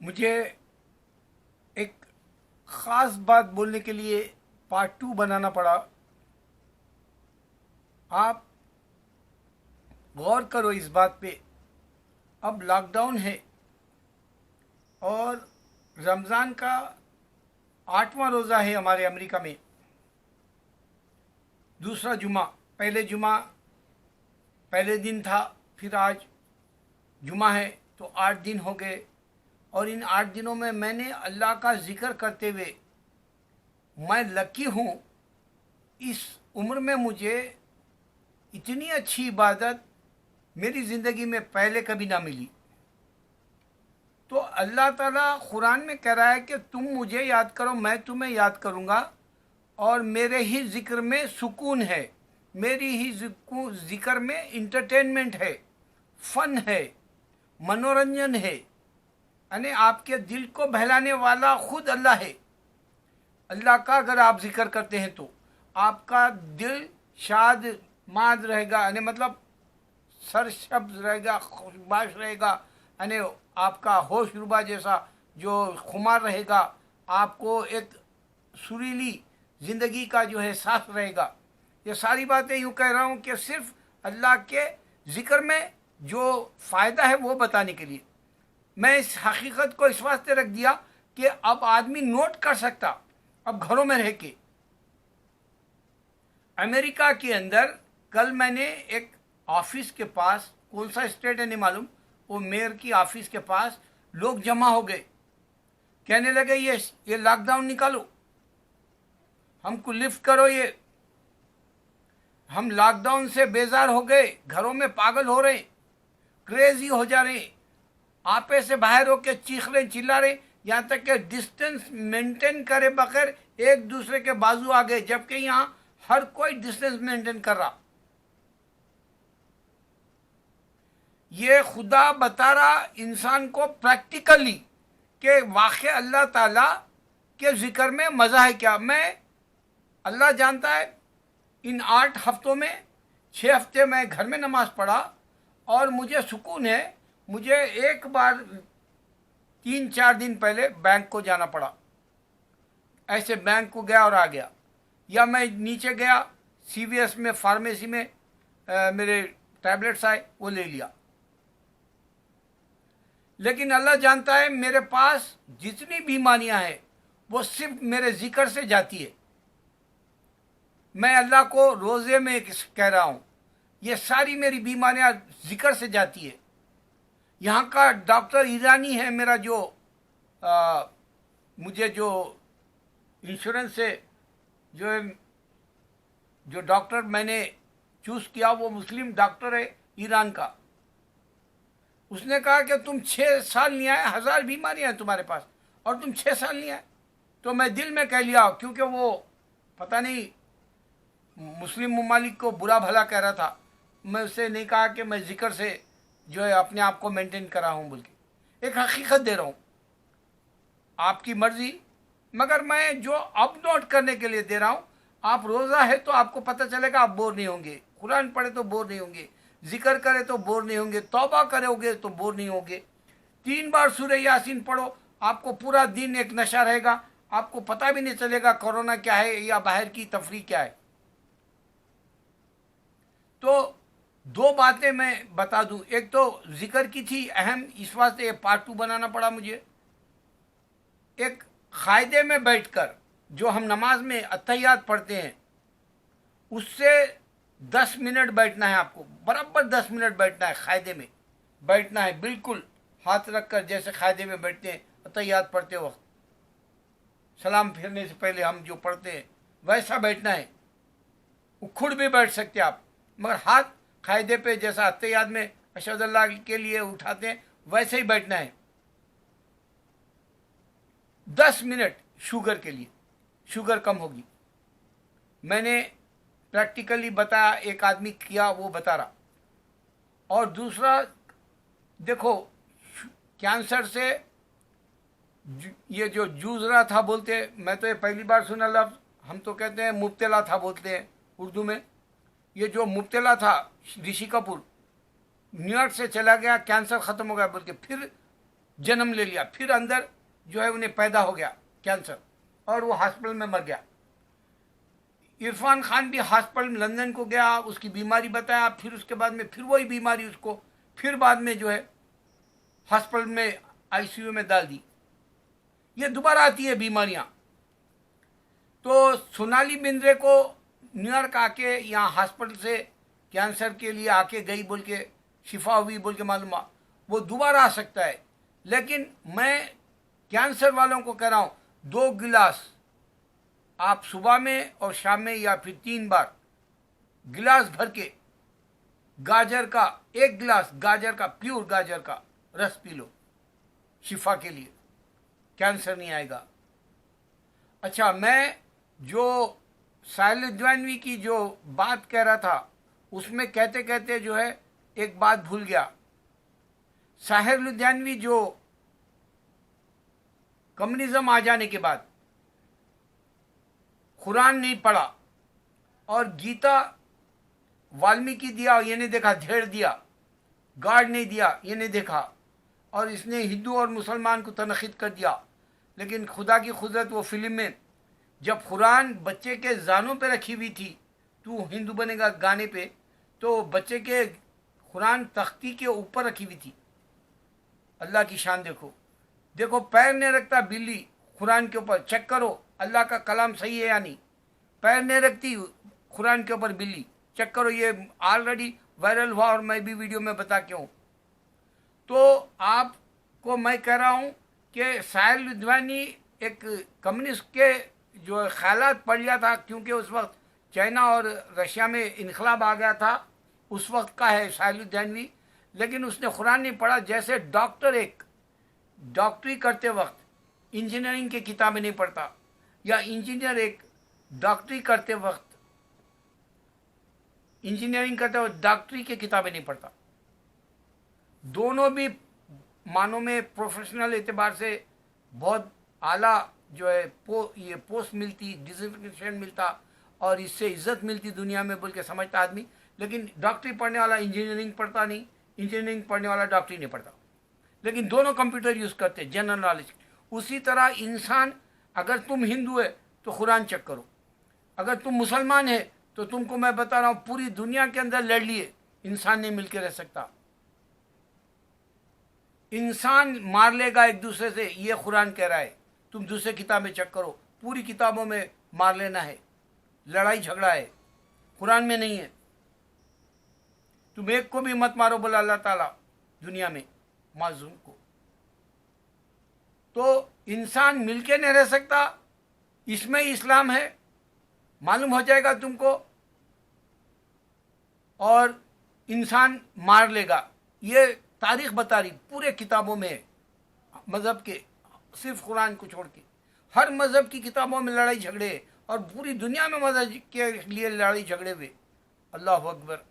मुझे एक ख़ास बात बोलने के लिए पार्ट टू बनाना पड़ा। आप गौर करो इस बात पे। अब लॉकडाउन है और रमज़ान का 8वां रोज़ा है हमारे अमेरिका में। दूसरा जुमा, पहले जुमा पहले दिन था, फिर आज जुमा है, तो 8 दिन हो गए। और इन 8 दिनों में मैंने अल्लाह का ज़िक्र करते हुए, मैं लकी हूँ, इस उम्र में मुझे इतनी अच्छी इबादत मेरी ज़िंदगी में पहले कभी ना मिली। तो अल्लाह ताला कुरान में कह रहा है कि तुम मुझे याद करो, मैं तुम्हें याद करूँगा, और मेरे ही ज़िक्र में सुकून है, मेरी ही ज़िक्र में इंटरटेनमेंट है, फ़न है, मनोरंजन है। यानी आपके दिल को बहलाने वाला खुद अल्लाह है। अल्लाह का अगर आप जिक्र करते हैं तो आपका दिल शाद माद रहेगा, यानी मतलब सरशब्द रहेगा, खुशबाश रहेगा, यानी आपका होश रुबा जैसा जो खुमार रहेगा, आपको एक सुरीली ज़िंदगी का जो है सांस रहेगा। ये सारी बातें यूँ कह रहा हूँ कि सिर्फ अल्लाह के ज़िक्र में जो फ़ायदा है वो बताने के लिए मैं इस हकीकत को इस वास्ते रख दिया कि अब आदमी नोट कर सकता, अब घरों में रह के। अमेरिका के अंदर कल मैंने एक ऑफिस के पास, कौन सा स्टेट है नहीं मालूम, वो मेयर की ऑफिस के पास लोग जमा हो गए, कहने लगे ये लॉकडाउन निकालो, हमको लिफ्ट करो, ये हम लॉकडाउन से बेजार हो गए, घरों में पागल हो रहे, क्रेजी हो जा रहे, आपे से बाहर होके चीख रहे चिल्ला रहे, यहाँ तक कि डिस्टेंस मेंटेन करे बगैर एक दूसरे के बाजू आ गए, जबकि यहाँ हर कोई डिस्टेंस मेंटेन कर रहा। ये खुदा बता रहा इंसान को प्रैक्टिकली कि वाक़ई अल्लाह ताला के ज़िक्र में मज़ा है क्या। मैं, अल्लाह जानता है, इन 8 हफ्तों में 6 हफ्ते मैं घर में नमाज़ पढ़ा और मुझे सुकून है। मुझे एक बार 3-4 दिन पहले बैंक को जाना पड़ा, ऐसे बैंक को गया और आ गया, या मैं नीचे गया CVS में, फार्मेसी में मेरे टैबलेट्स आए, वो ले लिया। लेकिन अल्लाह जानता है मेरे पास जितनी बीमारियां हैं वो सिर्फ मेरे जिक्र से जाती है। मैं अल्लाह को रोज़े में कह रहा हूँ, ये सारी मेरी बीमारियां जिक्र से जाती है। यहाँ का डॉक्टर ईरानी है मेरा, जो मुझे जो इंश्योरेंस से जो डॉक्टर मैंने चूज़ किया वो मुस्लिम डॉक्टर है ईरान का। उसने कहा कि तुम 6 साल नहीं आए, 1000 बीमारियां हैं तुम्हारे पास और तुम 6 साल नहीं आए। तो मैं दिल में कह लिया, क्योंकि वो पता नहीं मुस्लिम ममालिक को बुरा भला कह रहा था। मैं उससे नहीं कहा कि मैं जिक्र से जो है अपने आप को मेंटेन कर रहा हूँ, बोल के एक हकीकत दे रहा हूँ, आपकी मर्जी। मगर मैं जो अब नोट करने के लिए दे रहा हूँ, आप रोज़ा है तो आपको पता चलेगा, आप बोर नहीं होंगे। कुरान पढ़े तो बोर नहीं होंगे, जिक्र करे तो बोर नहीं होंगे, तौबा करोगे तो बोर नहीं होंगे। 3 बार सूरह यासीन पढ़ो, आपको पूरा दिन एक नशा रहेगा, आपको पता भी नहीं चलेगा कोरोना क्या है या बाहर की तफरीह क्या है। तो 2 बातें मैं बता दूं, एक तो जिक्र की थी अहम, इस वास्ते ये पार्ट 2 बनाना पड़ा मुझे। एक कायदे में बैठकर जो हम नमाज में अत्तहियात पढ़ते हैं, उससे 10 मिनट बैठना है आपको, बराबर 10 मिनट बैठना है, कायदे में बैठना है, बिल्कुल हाथ रखकर, जैसे कायदे में बैठते हैं अत्तहियात पढ़ते वक्त, सलाम फेरने से पहले हम जो पढ़ते हैं वैसा बैठना है। उखुड़ भी बैठ सकते आप, मगर हाथ कायदे पे जैसा अत्तहियात में अशहदु अल्लाह के लिए उठाते हैं वैसे ही बैठना है। 10 मिनट शुगर के लिए, शुगर कम होगी। मैंने प्रैक्टिकली बताया, एक आदमी किया वो बता रहा। और दूसरा देखो, कैंसर से ये जो जूझ रहा था, बोलते, मैं तो ये पहली बार सुना लफ्ज़, हम तो कहते हैं मुब्तला था बोलते हैं उर्दू में। ये जो मुब्तला था ऋषि कपूर, न्यूयॉर्क से चला गया, कैंसर ख़त्म हो गया बोल के, फिर जन्म ले लिया, फिर अंदर जो है उन्हें पैदा हो गया कैंसर और वो हॉस्पिटल में मर गया। इरफान खान भी हॉस्पिटल लंदन को गया, उसकी बीमारी बताया, फिर उसके बाद में फिर वही बीमारी उसको फिर बाद में जो है हॉस्पिटल में आईसीयू में डाल दी। ये दोबारा आती है बीमारियां। तो सोनाली बिंद्रे को न्यूयॉर्क आके यहाँ हॉस्पिटल से कैंसर के लिए आके गई बोल के शिफा हुई बोल के मालूम, वो दोबारा आ सकता है। लेकिन मैं कैंसर वालों को कह रहा हूँ 2 गिलास आप सुबह में और शाम में या फिर 3 बार गिलास भर के गाजर का 1 गिलास गाजर का प्योर गाजर का रस पी लो, शिफा के लिए, कैंसर नहीं आएगा। अच्छा, मैं जो साहिल लुधियानवी की जो बात कह रहा था उसमें कहते कहते जो है एक बात भूल गया। साहिल लुधियानवी जो कम्युनिज्म आ जाने के बाद कुरान नहीं पढ़ा और गीता वाल्मीकि दिया ये नहीं देखा, धेड़ दिया, गार्ड नहीं दिया ये नहीं देखा, और इसने हिंदू और मुसलमान को तनखीद कर दिया। लेकिन खुदा की कुदरत, वो फिल्म में जब कुरान बच्चे के जानों पे रखी हुई थी, तू हिंदू बनेगा गाने पे, तो बच्चे के कुरान तख्ती के ऊपर रखी हुई थी। अल्लाह की शान देखो, देखो पैर नहीं रखता बिल्ली कुरान के ऊपर, चेक करो अल्लाह का कलाम सही है या नहीं। पैर नहीं रखती कुरान के ऊपर बिल्ली, चेक करो, ये ऑलरेडी वायरल हुआ और मैं भी वीडियो में बता के हूँ। तो आपको मैं कह रहा हूँ कि साहिल लुधियानवी एक कम्युनिस्ट के जो ख्यालात पढ़ लिया था, क्योंकि उस वक्त चाइना और रशिया में इनकलाब आ गया था, उस वक्त का है साहिल लुधियानवी। लेकिन उसने कुरान नहीं पढ़ा। जैसे डॉक्टर एक डॉक्टरी करते वक्त इंजीनियरिंग की किताबें नहीं पढ़ता, या इंजीनियर एक डॉक्टरी करते वक्त इंजीनियरिंग करते वक्त डॉक्टरी की किताबें नहीं पढ़ता। दोनों भी मानों में प्रोफेशनल एतबार से बहुत आला जो है ये पोस्ट मिलती, डिजिग्नेशन मिलता और इससे इज्जत मिलती दुनिया में बोल के समझता आदमी। लेकिन डॉक्टरी पढ़ने वाला इंजीनियरिंग पढ़ता नहीं, इंजीनियरिंग पढ़ने वाला डॉक्टरी नहीं पढ़ता, लेकिन दोनों कंप्यूटर यूज़ करते जनरल नॉलेज। उसी तरह इंसान, अगर तुम हिंदू है तो कुरान चेक करो, अगर तुम मुसलमान है तो तुमको मैं बता रहा हूँ पूरी दुनिया के अंदर लड़ लिए, इंसान नहीं मिलकर रह सकता। इंसान मार लेगा एक दूसरे से, ये कुरान कह रहा है। तुम दूसरे किताबें चेक करो, पूरी किताबों में मार लेना है, लड़ाई झगड़ा है, कुरान में नहीं है। तुम एक को भी मत मारो बोला अल्लाह ताला दुनिया में मासूम को। तो इंसान मिलके नहीं रह सकता, इसमें इस्लाम है, मालूम हो जाएगा तुमको। और इंसान मार लेगा, ये तारीख बता रही, पूरे किताबों में है मज़हब के, सिर्फ कुरान को छोड़ के हर मज़हब की किताबों में लड़ाई झगड़े, और पूरी दुनिया में मज़हब के लिए लड़ाई झगड़े हुए। अल्लाह अकबर।